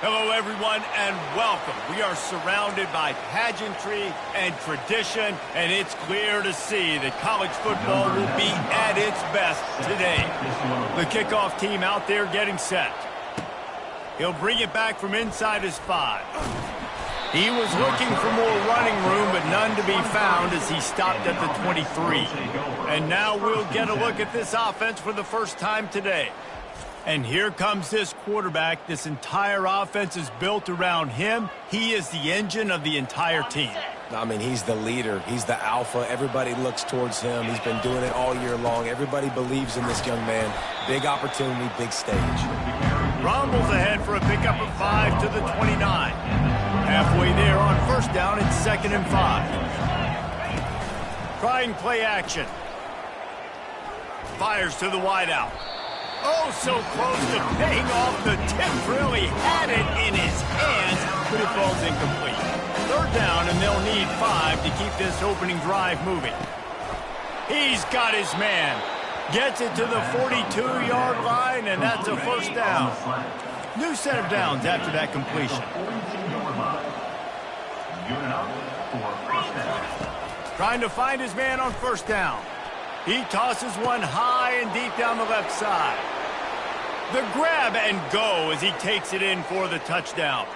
Hello, everyone, and welcome. We are surrounded by pageantry and tradition, and it's clear to see that college football will be at its best today. The kickoff team out there getting set. He'll bring it back from inside his 5. He was looking for more running room, but none to be found as he stopped at the 23. And now we'll get a look at this offense for the first time today. And here comes this quarterback. This entire offense is built around him. He is the engine of the entire team. I mean, he's the leader. He's the alpha. Everybody looks towards him. He's been doing it all year long. Everybody believes in this young man. Big opportunity, big stage. Rumbles ahead for a pickup of 5 to the 29. Halfway there on first down, it's 2nd and 5. Trying play action. Fires to the wideout. Oh, so close to paying off. The tip really had it in his hands, but it falls incomplete. 3rd down, and they'll need 5 to keep this opening drive moving. He's got his man. Gets it to the 42-yard line, and that's a first down. New set of downs after that completion. Trying to find his man on first down. He tosses one high and deep down the left side. The grab and go as he takes it in for the touchdown.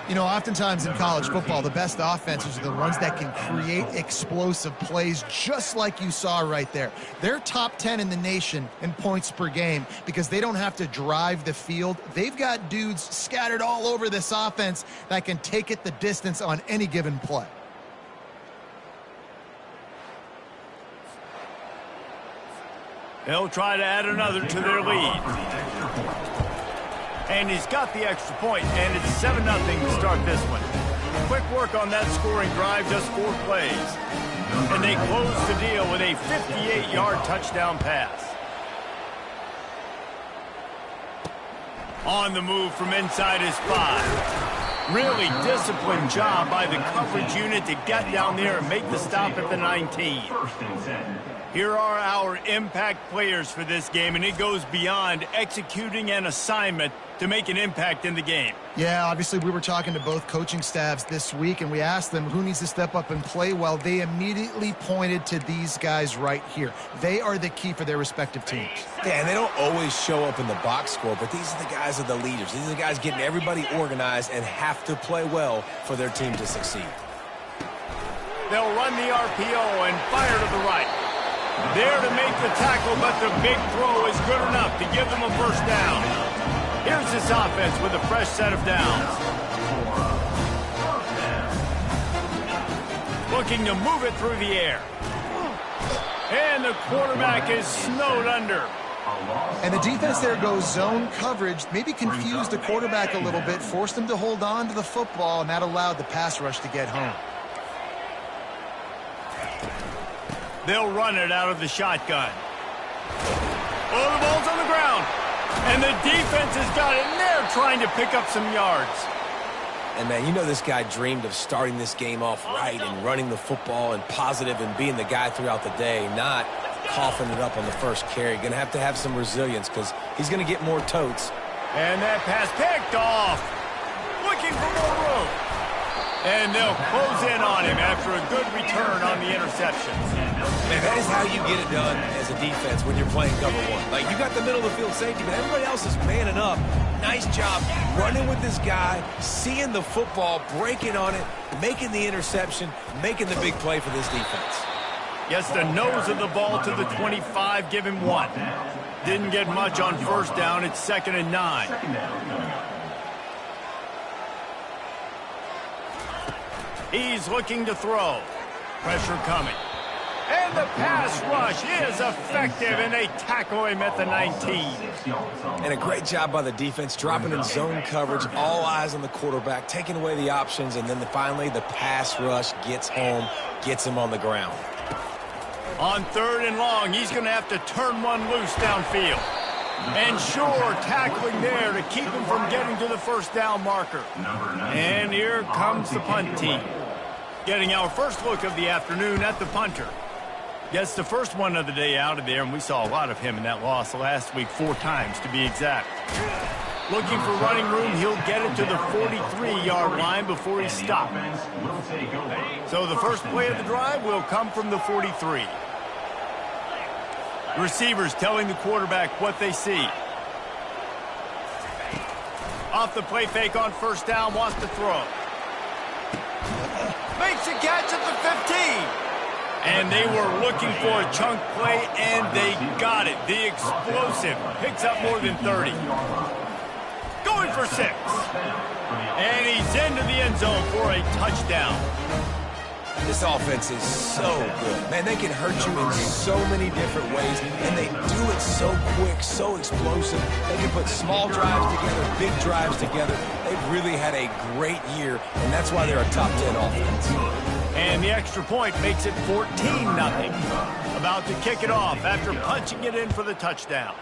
You know, oftentimes in college football, the best offenses are the ones that can create explosive plays, just like you saw right there. They're top 10 in the nation in points per game because they don't have to drive the field. They've got dudes scattered all over this offense that can take it the distance on any given play. They'll try to add another to their lead. And he's got the extra point, and it's 7-0 to start this one. Quick work on that scoring drive, just 4 plays. And they close the deal with a 58-yard touchdown pass. On the move from inside his 5. Really disciplined job by the coverage unit to get down there and make the stop at the 19. Here are our impact players for this game, and it goes beyond executing an assignment to make an impact in the game. Yeah, obviously we were talking to both coaching staffs this week, and we asked them who needs to step up and play well. They immediately pointed to these guys right here. They are the key for their respective teams. Yeah, and they don't always show up in the box score, but these are the guys that are the leaders. These are the guys getting everybody organized and have to play well for their team to succeed. They'll run the RPO and fire to the right. There to make the tackle, but the big throw is good enough to give them a first down. Here's this offense with a fresh set of downs. Looking to move it through the air. And the quarterback is snowed under. And the defense there goes zone coverage, maybe confused the quarterback a little bit, forced him to hold on to the football, and that allowed the pass rush to get home. They'll run it out of the shotgun. Oh, the ball's on the ground. And the defense has got it in there trying to pick up some yards. And, man, you know this guy dreamed of starting this game off right and running the football and positive and being the guy throughout the day, not coughing it up on the first carry. Going to have some resilience because he's going to get more totes. And that pass picked off. Looking for more room. And they'll close in on him after a good return on the interception. Man, that is how you get it done as a defense when you're playing cover 1. Like, you got the middle of the field safety, but everybody else is manning up. Nice job running with this guy, seeing the football, breaking on it, making the interception, making the big play for this defense. Gets the nose of the ball to the 25, give him 1. Didn't get much on first down. It's 2nd and 9. He's looking to throw. Pressure coming. And the pass rush is effective, and they tackle him at the 19. And a great job by the defense, dropping in zone coverage, all eyes on the quarterback, taking away the options, and then finally the pass rush gets home, gets him on the ground. On 3rd and long, he's going to have to turn one loose downfield. And sure, tackling there to keep him from getting to the first down marker. And here comes the punt team. Getting our first look of the afternoon at the punter. Gets the first one of the day out of there, and we saw a lot of him in that loss last week, 4 times to be exact. Looking for running room, he'll get it to the 43-yard line before he stopped. So the first play of the drive will come from the 43. Receivers telling the quarterback what they see. Off the play fake on first down, wants to throw. Makes a catch at the 15. And they were looking for a chunk play, and they got it. The explosive picks up more than 30. Going for 6. And he's into the end zone for a touchdown. This offense is so good. Man, they can hurt you in so many different ways, and they do it so quick, so explosive. They can put small drives together, big drives together. They've really had a great year, and that's why they're a top 10 offense. And the extra point makes it 14-0. About to kick it off after punching it in for the touchdown.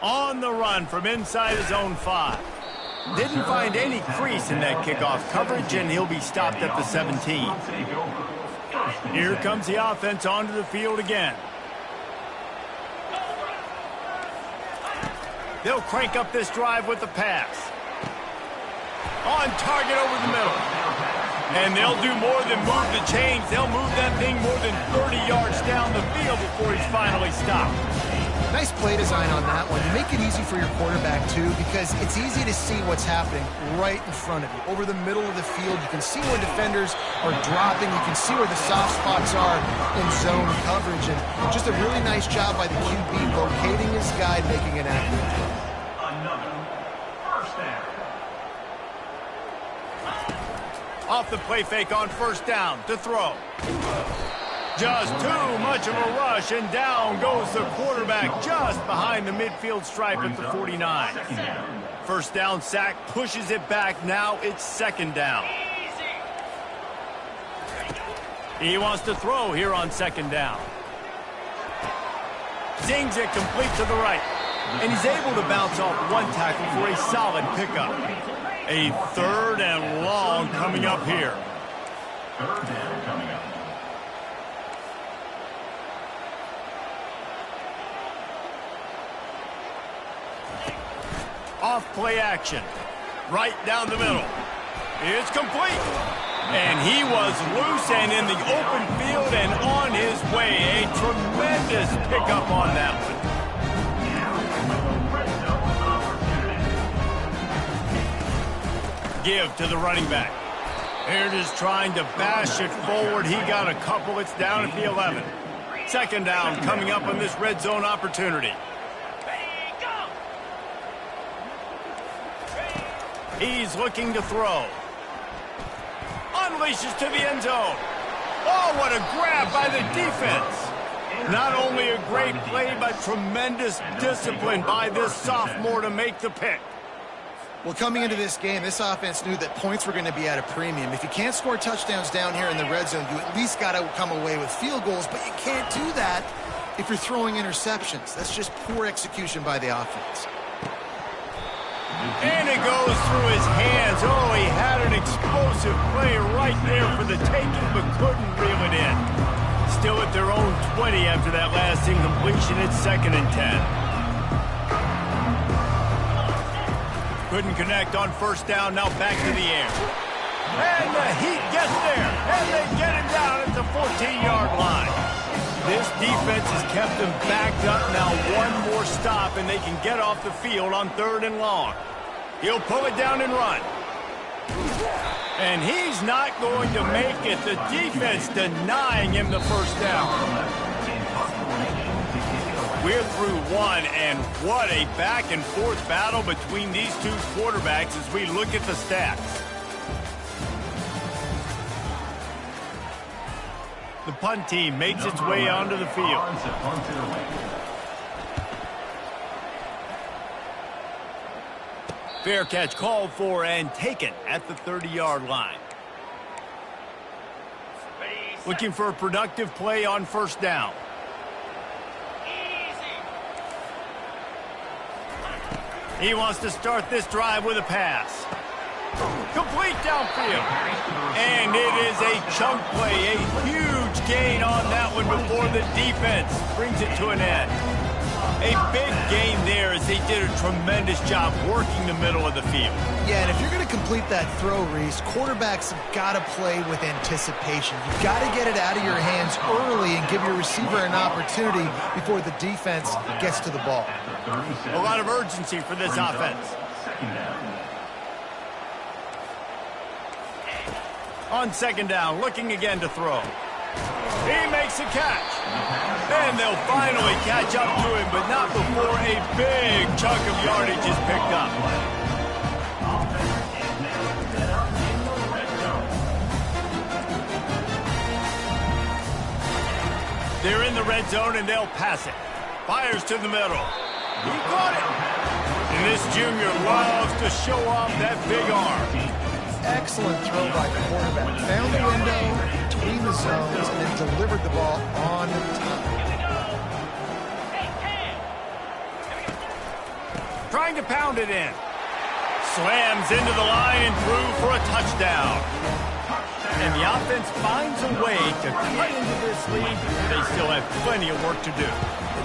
On the run from inside his own 5. Didn't find any crease in that kickoff coverage, and he'll be stopped at the 17. Here comes the offense onto the field again. They'll crank up this drive with the pass. On target over the middle. And they'll do more than move the chains. They'll move that thing more than 30 yards down the field before he's finally stopped. Nice play design on that one. You make it easy for your quarterback, too, because it's easy to see what's happening right in front of you. Over the middle of the field, you can see where defenders are dropping. You can see where the soft spots are in zone coverage. And just a really nice job by the QB locating his guy, making an accurate throw. Off the play fake on first down to throw. Just too much of a rush, and down goes the quarterback just behind the midfield stripe at the 49. First down sack pushes it back. Now it's second down. He wants to throw here on second down. Zings it complete to the right. And he's able to bounce off one tackle for a solid pickup. A third and long coming up here. Third down coming up. Off play action. Right down the middle. It's complete. And he was loose and in the open field and on his way. A tremendous pickup on that one. Give to the running back. They're just trying to bash it forward. He got a couple. It's down at the 11. Second down coming up on this red zone opportunity. He's looking to throw. Unleashes to the end zone. Oh, what a grab by the defense. Not only a great play, but tremendous discipline by this sophomore to make the pick. Well, coming into this game, this offense knew that points were going to be at a premium. If you can't score touchdowns down here in the red zone, you at least got to come away with field goals, but you can't do that if you're throwing interceptions. That's just poor execution by the offense. And it goes through his hands. Oh, he had an explosive play right there for the taking, but couldn't reel it in. Still at their own 20 after that last incompletion. It's 2nd and 10. Couldn't connect on first down. Now back to the air. And the Heat gets there. And they get him down at the 14-yard line. This defense has kept them backed up. Now one more stop, and they can get off the field on 3rd and long. He'll pull it down and run. And he's not going to make it. The defense denying him the first down. We're through one, and what a back-and-forth battle between these two quarterbacks as we look at the stats. The punt team makes its way onto the field. Fair catch called for and taken at the 30-yard line. Looking for a productive play on first down. He wants to start this drive with a pass. Complete downfield. And it is a chunk play, a huge gain on that one before the defense brings it to an end. A big gain there as they did a tremendous job working the middle of the field. Yeah, and if you're going to complete that throw, Reese, quarterbacks have got to play with anticipation. You've got to get it out of your hands early and give your receiver an opportunity before the defense gets to the ball. A lot of urgency for this offense. On second down, looking again to throw. He makes a catch. And they'll finally catch up to him, but not before a big chunk of yardage is picked up. They're in the red zone, and they'll pass it. Fires to the middle. He caught it. And this junior loves to show off that big arm. Excellent throw by the quarterback. Found the window between the zones and then delivered the ball on time. Trying to pound it in. Slams into the line and through for a touchdown. And the offense finds a way to cut into this lead. They still have plenty of work to do.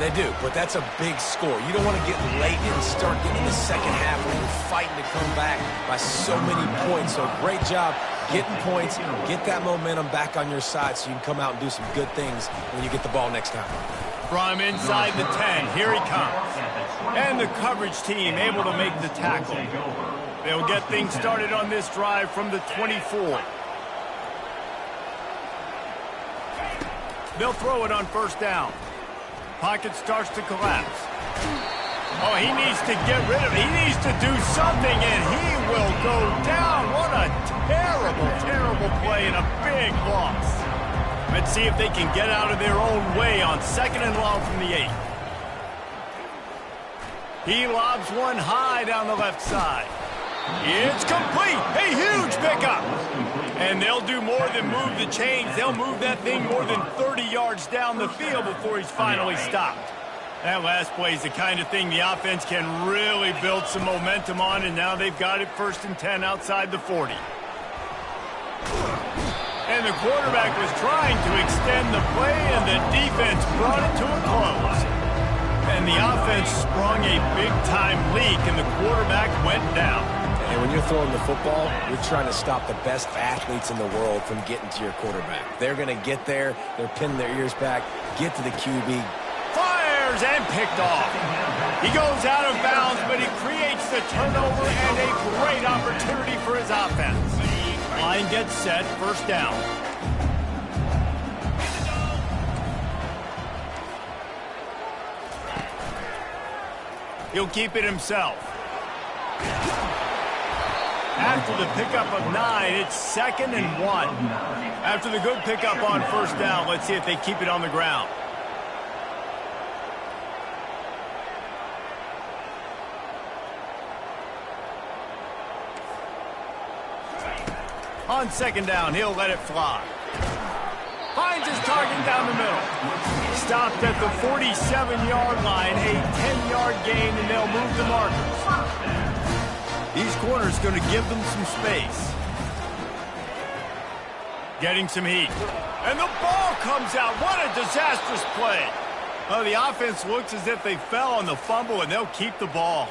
They do, but that's a big score. You don't want to get late and start getting the second half when you're fighting to come back by so many points. So great job getting points, get that momentum back on your side so you can come out and do some good things when you get the ball next time. From inside the 10, here he comes. And the coverage team able to make the tackle. They'll get things started on this drive from the 24. They'll throw it on first down. Pocket starts to collapse. Oh, he needs to get rid of it. He needs to do something, and he will go down. What a terrible, terrible play and a big loss. Let's see if they can get out of their own way on second and long from the 8. He lobs one high down the left side. It's complete. A huge pickup. And they'll do more than move the chains. They'll move that thing more than 30 yards down the field before he's finally stopped. That last play is the kind of thing the offense can really build some momentum on, and now they've got it first and 10 outside the 40. And the quarterback was trying to extend the play, and the defense brought it to a close. And the offense sprung a big-time leak, and the quarterback went down. And when you're throwing the football, you're trying to stop the best athletes in the world from getting to your quarterback. They're going to get there. They're pinning their ears back, get to the QB. Fires and picked off. He goes out of bounds, but he creates the turnover and a great opportunity for his offense. Line gets set, first down. He'll keep it himself. After the pickup of 9, it's 2nd and 1. After the good pickup on first down, let's see if they keep it on the ground. On second down, he'll let it fly. Finds his target down the middle. Stopped at the 47-yard line, a 10-yard gain, and they'll move the markers. These corners going to give them some space. Getting some heat. And the ball comes out. What a disastrous play. Oh, the offense looks as if they fell on the fumble, and they'll keep the ball.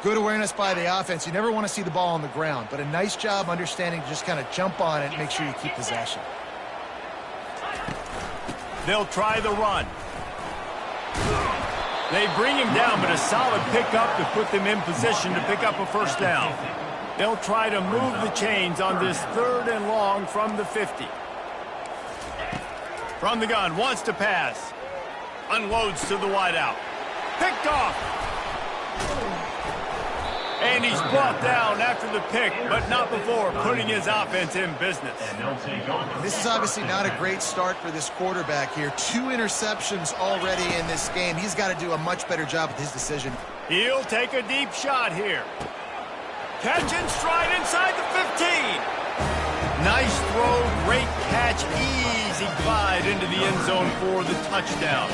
Good awareness by the offense. You never want to see the ball on the ground, but a nice job understanding to just kind of jump on it and make sure you keep possession. They'll try the run. They bring him down, but a solid pickup to put them in position to pick up a first down. They'll try to move the chains on this 3rd and long from the 50. From the gun, wants to pass. Unloads to the wideout. Picked off. And he's brought down after the pick, but not before putting his offense in business. This is obviously not a great start for this quarterback here. 2 interceptions already in this game. He's got to do a much better job with his decision. He'll take a deep shot here. Catch and stride inside the 15. Nice throw, great catch, easy glide into the end zone for the touchdown.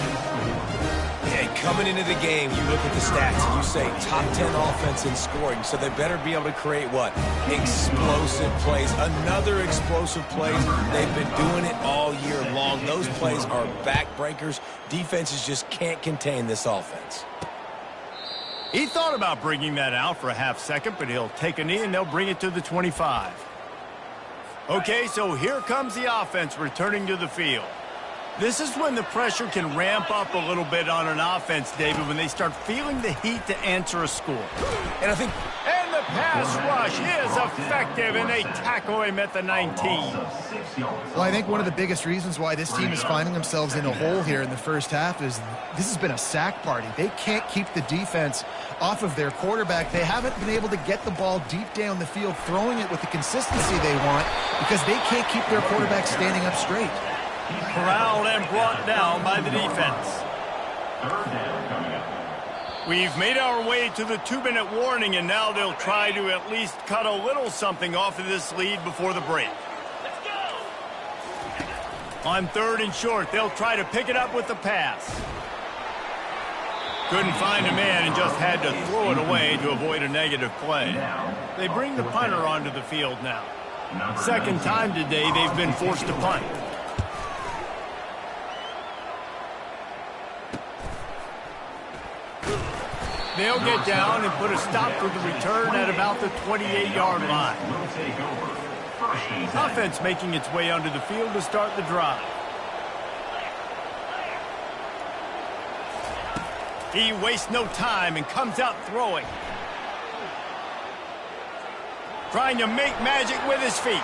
Yeah, coming into the game, you look at the stats and you say top 10 offense in scoring, so they better be able to create what? Explosive plays. Another explosive plays. They've been doing it all year long. Those plays are backbreakers. Defenses just can't contain this offense. He thought about bringing that out for a half second, but he'll take a knee and they'll bring it to the 25. Okay, so here comes the offense returning to the field. This is when the pressure can ramp up a little bit on an offense, David, when they start feeling the heat to answer a score. And I think... And the pass rush is effective, and they tackle him at the 19. Well, I think one of the biggest reasons why this team is finding themselves in a hole here in the first half is this has been a sack party. They can't keep the defense off of their quarterback. They haven't been able to get the ball deep down the field, throwing it with the consistency they want, because they can't keep their quarterback standing up straight. Corralled and brought down by the defense. Third down coming up. We've made our way to the 2-minute warning, and now they'll try to at least cut a little something off of this lead before the break. On 3rd and short, they'll try to pick it up with the pass. Couldn't find a man and just had to throw it away to avoid a negative play. They bring the punter onto the field now. Second time today they've been forced to punt. They'll get down and put a stop for the return at about the 28-yard line. Offense making its way onto the field to start the drive. He wastes no time and comes out throwing. Trying to make magic with his feet.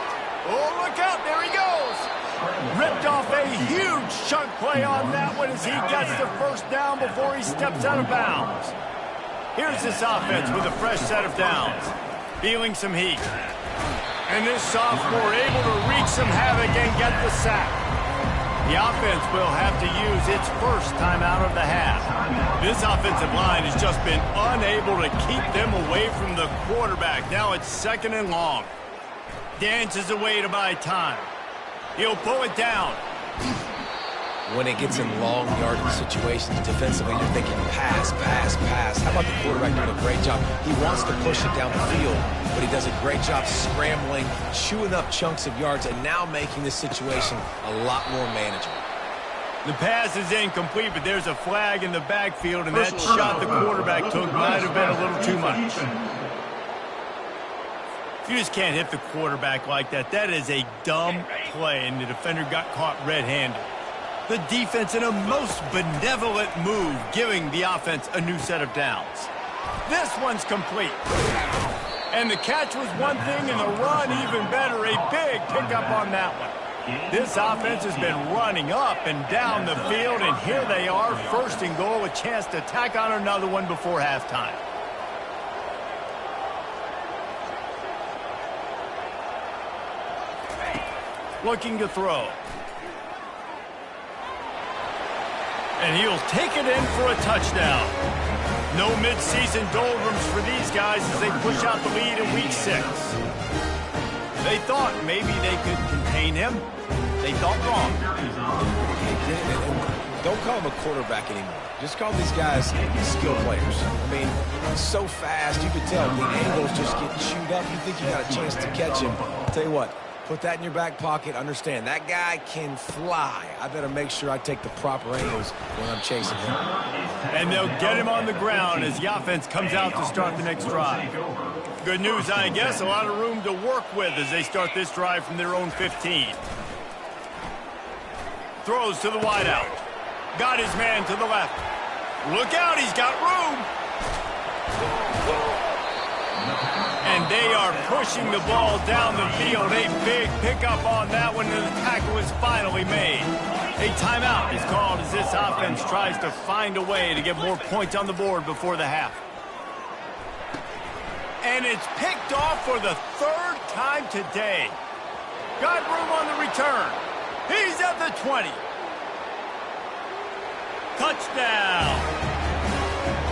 Oh, look out, there he goes. Ripped off a huge chunk play on that one as he gets the first down before he steps out of bounds. Here's this offense with a fresh set of downs. Feeling some heat. And this sophomore able to wreak some havoc and get the sack. The offense will have to use its first timeout of the half. This offensive line has just been unable to keep them away from the quarterback. Now it's 2nd and long. Dances away to buy time. He'll pull it down. When it gets in long yardage situations defensively, you're thinking pass, pass, pass. How about the quarterback doing a great job? He wants to push it down the field, but he does a great job scrambling, chewing up chunks of yards, and now making this situation a lot more manageable. The pass is incomplete, but there's a flag in the backfield, and that shot the quarterback took might have been a little too much. You just can't hit the quarterback like that. That is a dumb play, and the defender got caught red-handed. The defense in a most benevolent move, giving the offense a new set of downs. This one's complete. And the catch was one thing, and the run even better. A big pickup on that one. This offense has been running up and down the field, and here they are, 1st and goal, a chance to tack on another one before halftime. Looking to throw. And he'll take it in for a touchdown. No midseason doldrums for these guys as they push out the lead in week 6. They thought maybe they could contain him. They thought wrong. Don't call him a quarterback anymore. Just call these guys skill players. I mean, so fast, you can tell the angles just get chewed up. You think you got a chance to catch him. I'll tell you what. Put that in your back pocket. Understand, that guy can fly. I better make sure I take the proper angles when I'm chasing him. And they'll get him on the ground as the offense comes out to start the next drive. Good news, I guess. A lot of room to work with as they start this drive from their own 15. Throws to the wideout. Got his man to the left. Look out, he's got room. And they are pushing the ball down the field. A big pickup on that one, and the tackle is finally made. A timeout is called as this offense tries to find a way to get more points on the board before the half. And it's picked off for the 3rd time today. Got room on the return. He's at the 20. Touchdown.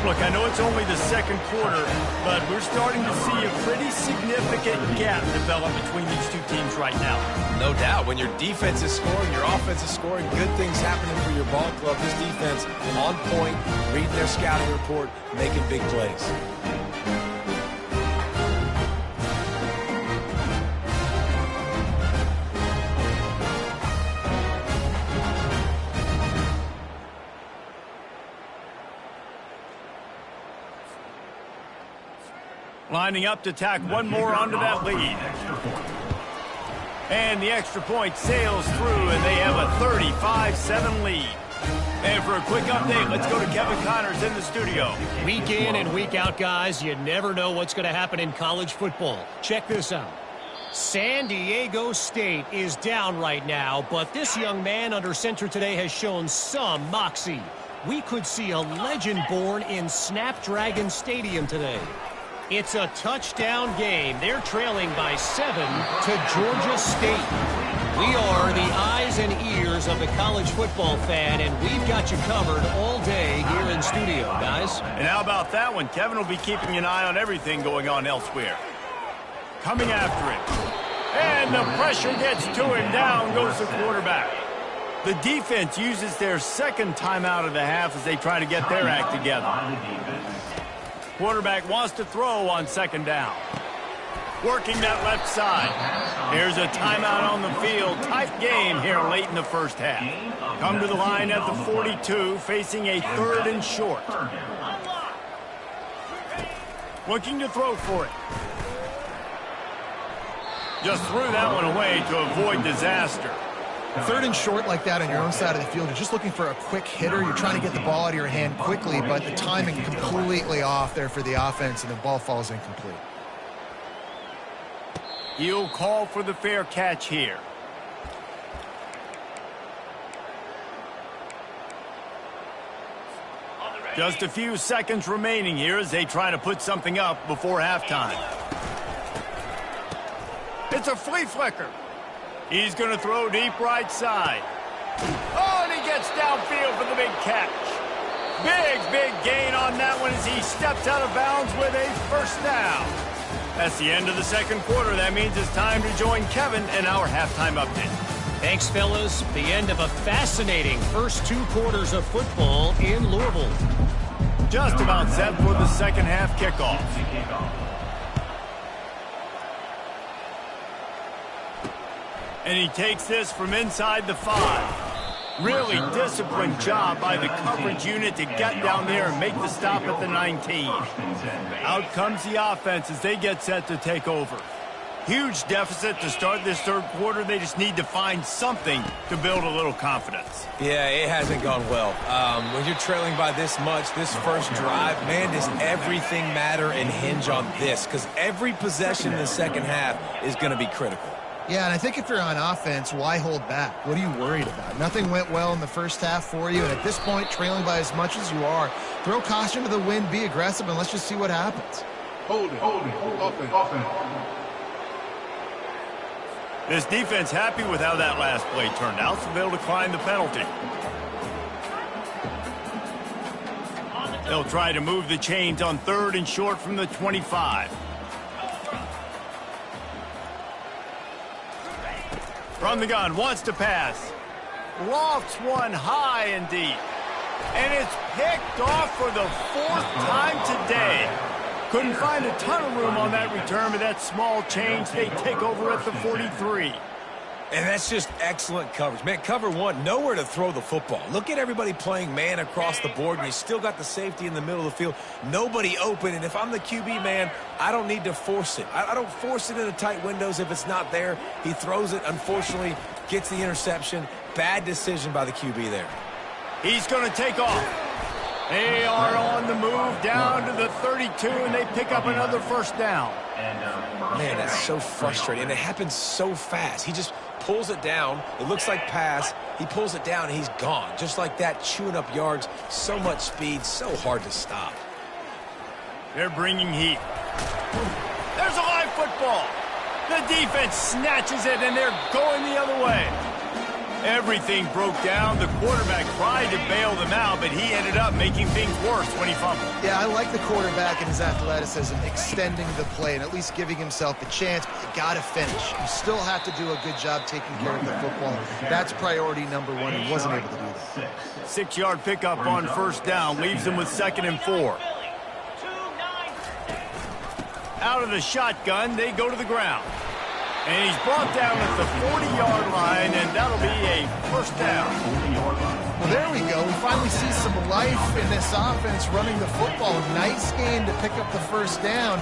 Look, I know it's only the 2nd quarter, but we're starting to see a pretty significant gap develop between these two teams right now. No doubt. When your defense is scoring, your offense is scoring, good things happening for your ball club. This defense on point, reading their scouting report, making big plays. Lining up to tack one more onto that lead. And the extra point sails through, and they have a 35-7 lead. And for a quick update, let's go to Kevin Connors in the studio. Week in and week out, guys, you never know what's going to happen in college football. Check this out. San Diego State is down right now, but this young man under center today has shown some moxie. We could see a legend born in Snapdragon Stadium today. It's a touchdown game. They're trailing by 7 to Georgia State. We are the eyes and ears of the college football fan, and we've got you covered all day here in studio, guys. And how about that one? Kevin will be keeping an eye on everything going on elsewhere. Coming after it. And the pressure gets to him. Down goes the quarterback. The defense uses their second timeout of the half as they try to get their act together. Quarterback wants to throw on second down. Working that left side. Here's a timeout on the field. Tight game here late in the first half. Come to the line at the 42, facing a 3rd and short. Looking to throw for it. Just threw that one away to avoid disaster. 3rd and short like that on your own side of the field, you're just looking for a quick hitter. You're trying to get the ball out of your hand quickly, but the timing completely off there for the offense, and the ball falls incomplete. He'll call for the fair catch here. Just a few seconds remaining here as they try to put something up before halftime. It's a flea flicker. He's going to throw deep right side. Oh, and he gets downfield for the big catch. Big gain on that one as he steps out of bounds with a first down. That's the end of the second quarter. That means it's time to join Kevin in our halftime update. Thanks, fellas. The end of a fascinating first 2 quarters of football in Louisville. Just about set for the second half kickoff. And he takes this from inside the 5. Really disciplined job by the coverage unit to get down there and make the stop at the 19. Out comes the offense as they get set to take over. Huge deficit to start this third quarter. They just need to find something to build a little confidence. Yeah, it hasn't gone well. When you're trailing by this much, this first drive, man, does everything matter and hinge on this? Because every possession in the second half is going to be critical. Yeah, and I think if you're on offense, why hold back? What are you worried about? Nothing went well in the first half for you, and at this point, trailing by as much as you are, throw caution to the wind, be aggressive, and let's just see what happens. Hold it. Offense. This defense happy with how that last play turned out, so they'll decline the penalty. They'll try to move the chains on 3rd and short from the 25. From the gun, wants to pass. Lofts one high and deep. And it's picked off for the 4th time today. Couldn't find a ton of room on that return, but that small change, they take over at the 43. And that's just excellent coverage. Man, cover 1, nowhere to throw the football. Look at everybody playing man across the board, and you still got the safety in the middle of the field. Nobody open, and if I'm the QB, man, I don't need to force it. I don't force it into tight windows if it's not there. He throws it, unfortunately, gets the interception. Bad decision by the QB there. He's going to take off. They are on the move down to the 32, and they pick up another first down. Man, that's so frustrating, and it happens so fast. He just pulls it down. It looks like pass. He pulls it down, and he's gone. Just like that, chewing up yards. So much speed, so hard to stop. They're bringing heat. There's a live football. The defense snatches it, and they're going the other way. Everything broke down. The quarterback tried to bail them out, but he ended up making things worse when he fumbled. Yeah, I like the quarterback and his athleticism, extending the play and at least giving himself a chance, but you got to finish. You still have to do a good job taking care of the football. That's priority number one. He wasn't able to do that. 6-yard pickup on first down leaves him with 2nd and 4. Out of the shotgun, they go to the ground. And he's brought down at the 40-yard line, and that'll be a first down. Well, there we go. We finally see some life in this offense running the football. Nice game to pick up the first down.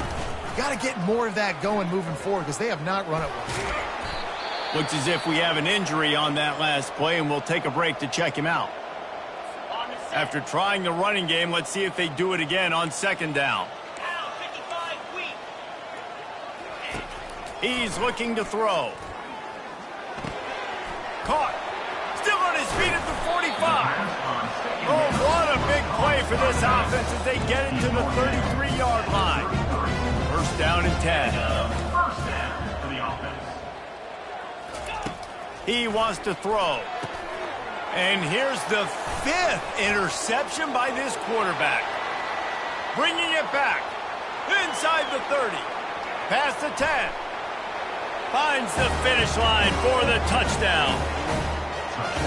Got to get more of that going moving forward because they have not run it well. Looks as if we have an injury on that last play, and we'll take a break to check him out. After trying the running game, let's see if they do it again on 2nd down. He's looking to throw. Caught. Still on his feet at the 45. Oh, what a big play for this offense as they get it to the 33-yard line. First down and 10. First down for the offense. He wants to throw. And here's the 5th interception by this quarterback. Bringing it back. Inside the 30. Past the 10. Finds the finish line for the touchdown.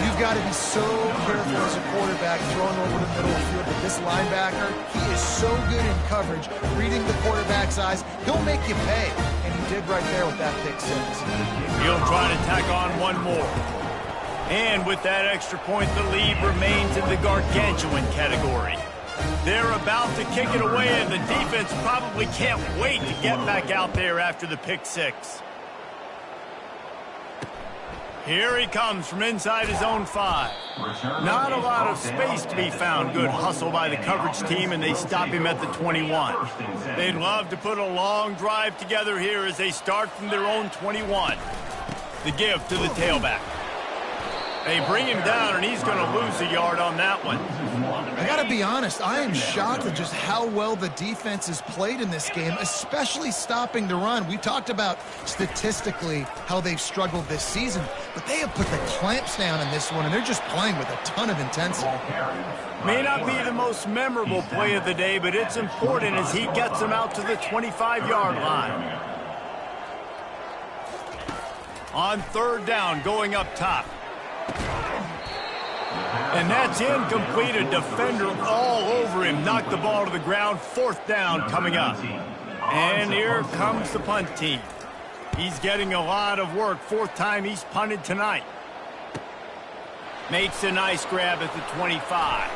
You've got to be so careful as a quarterback throwing over the middle of the field. But this linebacker, he is so good in coverage, reading the quarterback's eyes. He'll make you pay. And he did right there with that pick 6. He'll try to tack on one more. And with that extra point, the lead remains in the gargantuan category. They're about to kick it away, and the defense probably can't wait to get back out there after the pick 6. Here he comes from inside his own 5. Not a lot of space to be found. Good hustle by the coverage team, and they stop him at the 21. They'd love to put a long drive together here as they start from their own 21. The give to the tailback. They bring him down, and he's going to lose a yard on that one. I got to be honest, I am shocked at just how well the defense has played in this game, especially stopping the run. We talked about statistically how they've struggled this season, but they have put the clamps down in this one, and they're just playing with a ton of intensity. May not be the most memorable play of the day, but it's important as he gets them out to the 25-yard line. On 3rd down, going up top. And that's incomplete. A defender all over him. Knocked the ball to the ground. 4th down coming up. And here comes the punt team. He's getting a lot of work. 4th time he's punted tonight. Makes a nice grab at the 25.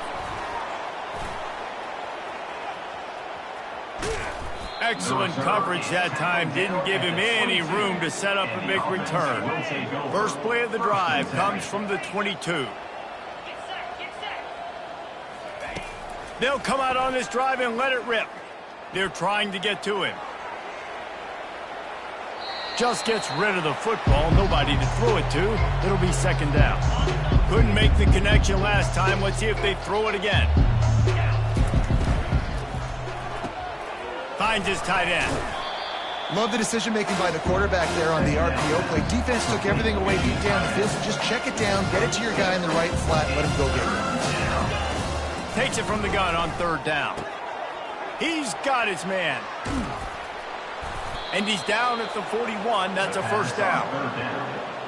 Excellent coverage that time. Didn't give him any room to set up a big return. First play of the drive comes from the 22. They'll come out on this drive and let it rip. They're trying to get to him. Just gets rid of the football. Nobody to throw it to. It'll be 2nd down. Couldn't make the connection last time. Let's see if they throw it again. Finds his tight end. Love the decision-making by the quarterback there on the RPO play. Defense took everything away deep down the field, so just check it down, get it to your guy in the right flat, and let him go get it. Takes it from the gun on 3rd down. He's got his man. And he's down at the 41. That's a first down.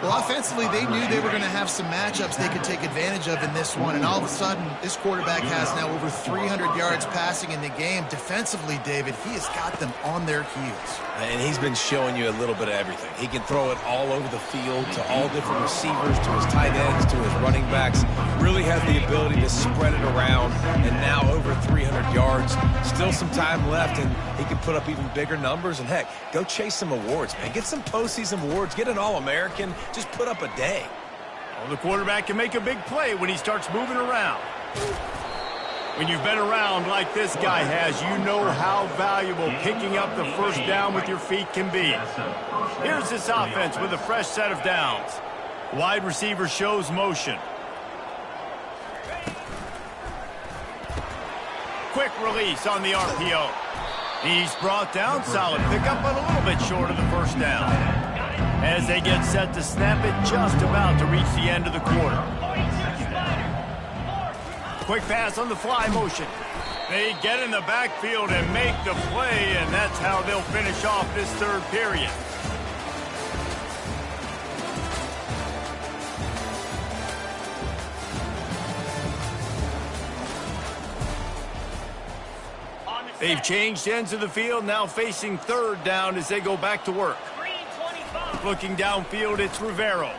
Well, offensively, they knew they were going to have some matchups they could take advantage of in this one, and all of a sudden, this quarterback has now over 300 yards passing in the game. Defensively, David, he has got them on their heels. And he's been showing you a little bit of everything. He can throw it all over the field to all different receivers, to his tight ends, to his running backs. Really has the ability to spread it around, and now over 300 yards. Still some time left, and he can put up even bigger numbers. And, heck, go chase some awards, man. Get some postseason awards. Get an All-American. Just put up a day. Well, the quarterback can make a big play when he starts moving around. When you've been around like this guy has, you know how valuable picking up the first down with your feet can be. Here's this offense with a fresh set of downs. Wide receiver shows motion. Quick release on the RPO. He's brought down, solid pickup, but a little bit short of the first down. as they get set to snap it just about to reach the end of the quarter. Quick pass on the fly motion. They get in the backfield and make the play, and that's how they'll finish off this third period. They've changed ends of the field, now facing third down as they go back to work. Looking downfield, it's Rivero.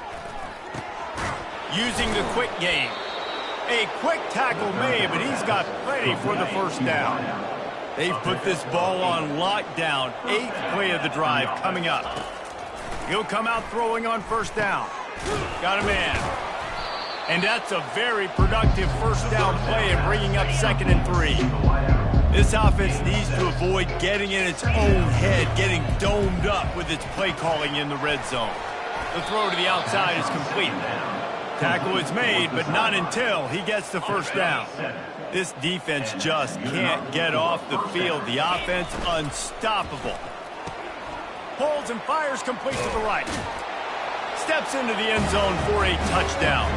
Using the quick game. A quick tackle made, but he's got plenty for the first down. They've put this ball on lockdown. 8th play of the drive coming up. He'll come out throwing on first down. Got a man. And that's a very productive first down play and bringing up 2nd and 3. This offense needs to avoid getting in its own head, getting domed up with its play calling in the red zone. The throw to the outside is complete. Tackle is made, but not until he gets the first down. This defense just can't get off the field. The offense unstoppable. Pulls and fires complete to the right. Steps into the end zone for a touchdown.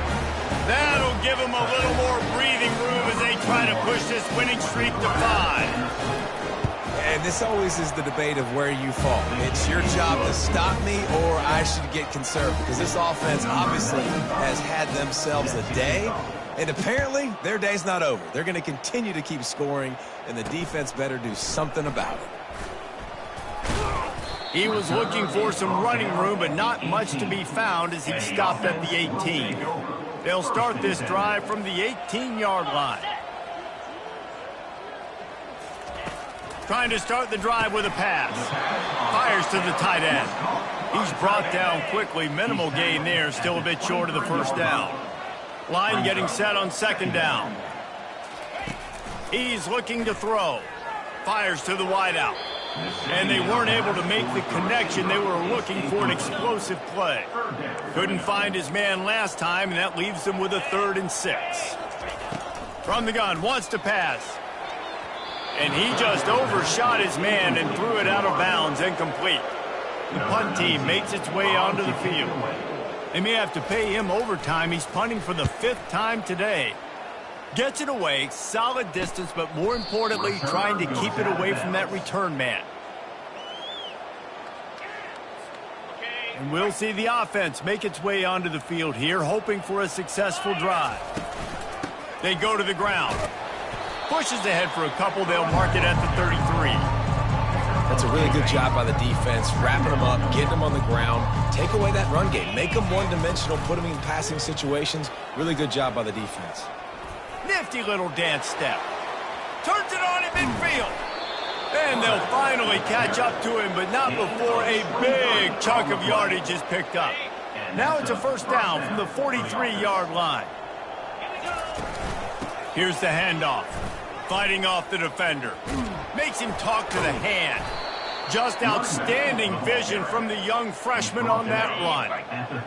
That'll give them a little more breathing room as they try to push this winning streak to 5. And this always is the debate of where you fall. It's your job to stop me or I should get conservative, because this offense obviously has had themselves a day, and apparently their day's not over. They're going to continue to keep scoring, and the defense better do something about it. He was looking for some running room, but not much to be found as he stopped at the 18. They'll start this drive from the 18-yard line. Trying to start the drive with a pass. Fires to the tight end. He's brought down quickly. Minimal gain there. Still a bit short of the first down. Line getting set on 2nd down. He's looking to throw. Fires to the wideout. And they weren't able to make the connection. They were looking for an explosive play. Couldn't find his man last time, and that leaves them with a 3rd and 6. From the gun, wants to pass. And he just overshot his man and threw it out of bounds, incomplete. The punt team makes its way onto the field. They may have to pay him overtime. He's punting for the 5th time today. Gets it away, solid distance, but more importantly, trying to keep it away from that return man. And we'll see the offense make its way onto the field here, hoping for a successful drive. They go to the ground. Pushes ahead for a couple. They'll mark it at the 33. That's a really good job by the defense, wrapping them up, getting them on the ground, take away that run game, make them one-dimensional, put them in passing situations. Really good job by the defense. Nifty little dance step. Turns it on at midfield. And they'll finally catch up to him, but not before a big chunk of yardage is picked up. Now it's a first down from the 43-yard line. Here's the handoff. Fighting off the defender. Makes him talk to the hand. Just outstanding vision from the young freshman on that run.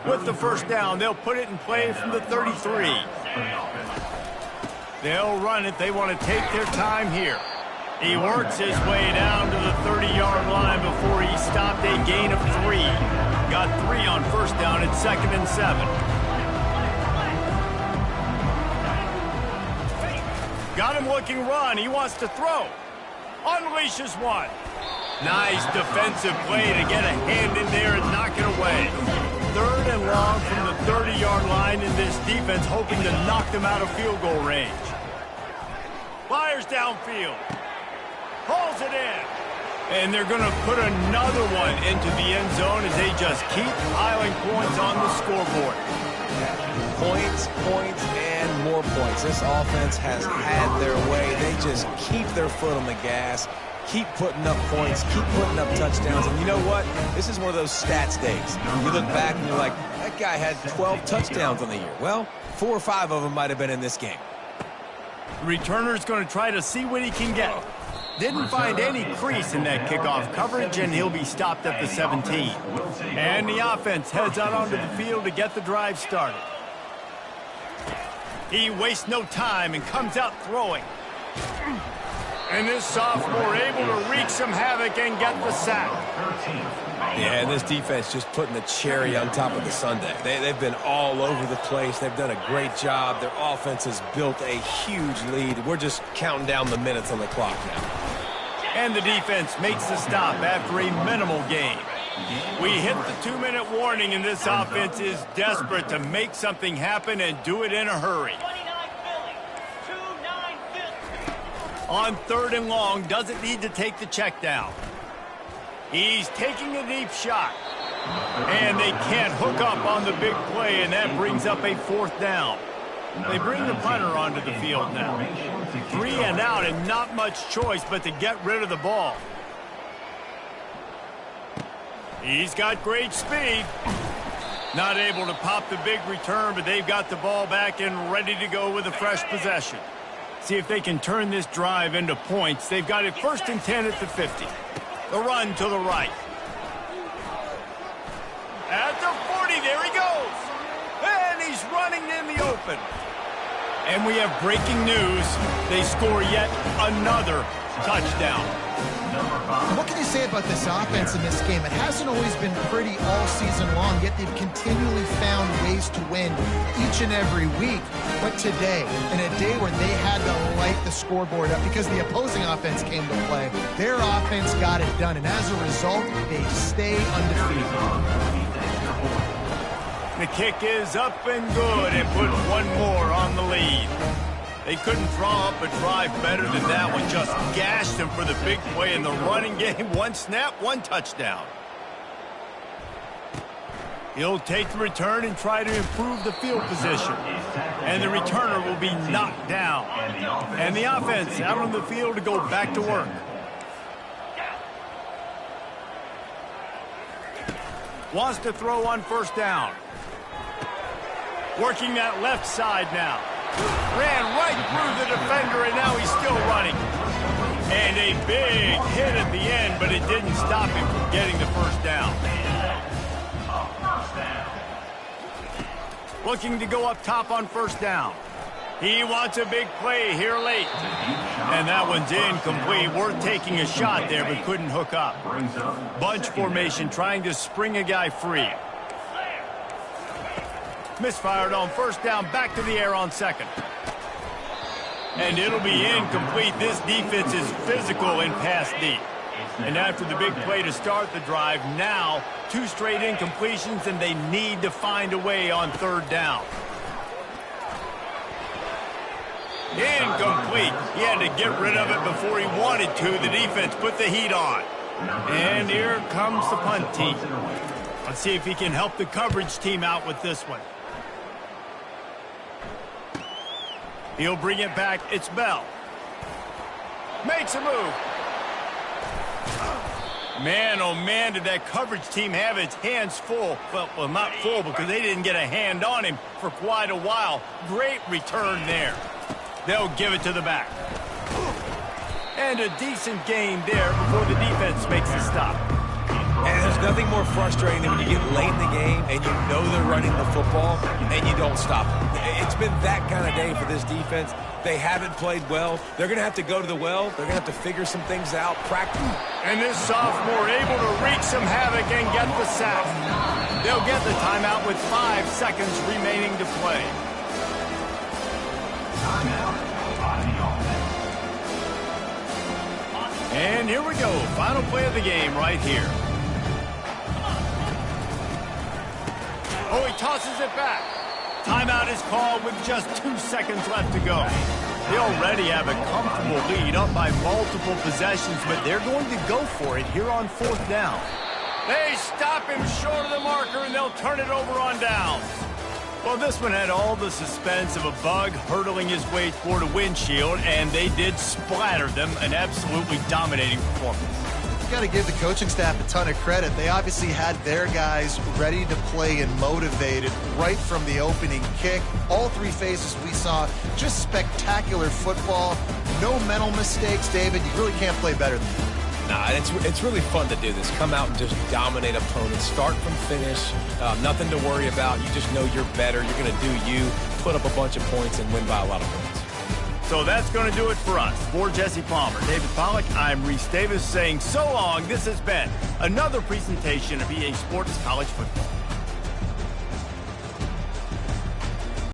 With the first down, they'll put it in play from the 33. They'll run it. They want to take their time here. He works his way down to the 30-yard line before he stopped a gain of 3. Got 3 on first down at 2nd and 7. Got him looking run. He wants to throw. Unleashes one. Nice defensive play to get a hand in there and knock it away. 3rd and long from the 30-yard line, in this defense hoping to knock them out of field goal range. Fires downfield. Pulls it in. And they're going to put another one into the end zone as they just keep piling points on the scoreboard. Points, points, and more points. This offense has had their way. They just keep their foot on the gas, keep putting up points, keep putting up touchdowns. And you know what? This is one of those stats days. You look back and you're like, that guy had 12 touchdowns on the year. Well, 4 or 5 of them might have been in this game. The returner's going to try to see what he can get. Didn't find any crease in that kickoff coverage, and he'll be stopped at the 17. And the offense heads out onto the field to get the drive started. He wastes no time and comes out throwing. And this sophomore able to wreak some havoc and get the sack. Yeah, and this defense just putting the cherry on top of the sundae. They've been all over the place. They've done a great job. Their offense has built a huge lead. We're just counting down the minutes on the clock now. And the defense makes the stop after a minimal gain. We hit the 2-minute warning, and this offense is desperate to make something happen and do it in a hurry. On 3rd and long, doesn't need to take the check down. He's taking a deep shot. And they can't hook up on the big play, and that brings up a 4th down. They bring the punter onto the field now. 3 and out, and not much choice but to get rid of the ball. He's got great speed. Not able to pop the big return, but they've got the ball back and ready to go with a fresh possession. See if they can turn this drive into points. They've got it 1st and 10 at the 50. The run to the right. At the 40, there he goes. And he's running in the open. And we have breaking news. They score yet another touchdown. What can you say about this offense in this game? It hasn't always been pretty all season long, yet they've continually found ways to win each and every week. But today, in a day where they had to light the scoreboard up because the opposing offense came to play, their offense got it done. And as a result, they stay undefeated. The kick is up and good and put one more on the lead. They couldn't draw up a drive better than that one. Just gashed them for the big play in the running game. 1 snap, 1 touchdown. He'll take the return and try to improve the field position. And the returner will be knocked down. And the offense out on the field to go back to work. Wants to throw on 1st down. Working that left side now. Ran right through the defender, and now he's still running. And a big hit at the end, but it didn't stop him from getting the 1st down. Looking to go up top on 1st down. He wants a big play here late. And that one's incomplete. Worth taking a shot there, but couldn't hook up. Bunch formation trying to spring a guy free. Misfired on 1st down, back to the air on 2nd. And it'll be incomplete. This defense is physical in pass deep. And after the big play to start the drive, now 2 straight incompletions, and they need to find a way on 3rd down. Incomplete. He had to get rid of it before he wanted to. The defense put the heat on. And here comes the punt team. Let's see if he can help the coverage team out with this one. He'll bring it back. It's Bell. Makes a move. Man, oh man, did that coverage team have its hands full. Well, not full because they didn't get a hand on him for quite a while. Great return there. They'll give it to the back. And a decent game there before the defense makes the stop. And there's nothing more frustrating than when you get late in the game and you know they're running the football and you don't stop them. It's been that kind of day for this defense. They haven't played well. They're going to have to go to the well. They're going to have to figure some things out, practice. And this sophomore able to wreak some havoc and get the sack. They'll get the timeout with 5 seconds remaining to play. And here we go. Final play of the game right here. Oh, he tosses it back. Timeout is called with just 2 seconds left to go. They already have a comfortable lead up by multiple possessions, but they're going to go for it here on 4th down. They stop him short of the marker, and they'll turn it over on downs. Well, this one had all the suspense of a bug hurtling his way toward a windshield, and they did splatter them. An absolutely dominating performance. You got to give the coaching staff a ton of credit. They obviously had their guys ready to play and motivated right from the opening kick. All 3 phases we saw, just spectacular football. No mental mistakes, David. You really can't play better than that. Nah, it's really fun to do this. Come out and just dominate opponents. Start from finish. Nothing to worry about. You just know you're better. You're going to do you, put up a bunch of points, and win by a lot of points. So that's going to do it for us. For Jesse Palmer, David Pollack, I'm Reese Davis saying so long. This has been another presentation of EA Sports College Football.